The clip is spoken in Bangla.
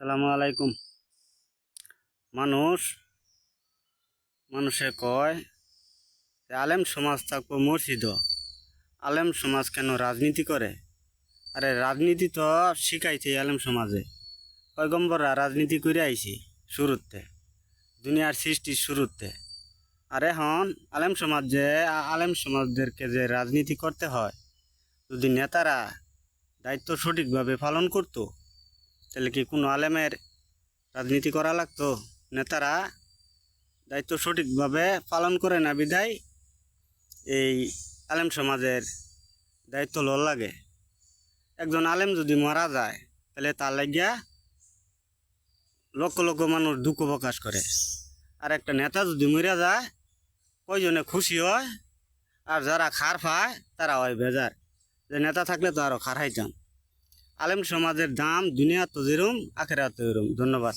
সালামু আলাইকুম। মানুষে কয় যে আলেম সমাজ থাকবো মসজিদ, আলেম সমাজ কেন রাজনীতি করে? আরে রাজনীতি তো শিখাইছে আলেম সমাজে, পয়গম্বররা রাজনীতি করে আইছি শুরুতে, দুনিয়ার সৃষ্টির শুরুতে। আর এখন আলেম সমাজদেরকে যে রাজনীতি করতে হয়, যদি নেতারা দায়িত্ব সঠিকভাবে পালন করতো তাহলে কি কোনো আলেমের রাজনীতি করা লাগতো? নেতারা দায়িত্ব সঠিকভাবে পালন করে না বিধায় এই আলেম সমাজের দায়িত্ব লওয়ার লাগে। একজন আলেম যদি মারা যায় তাহলে তার লাগিয়া লক্ষ লক্ষ মানুষ দুঃখ প্রকাশ করে। আর একটা নেতা যদি মরে যায় কয়জনে খুশি হয়, আর যারা খার পায় তারা হয় বেজার, যে নেতা থাকলে তো আরও খার খাইতাম। আলেম সমাজের দাম দুনিয়া তো যেরম আখেরাত তো এরম। ধন্যবাদ।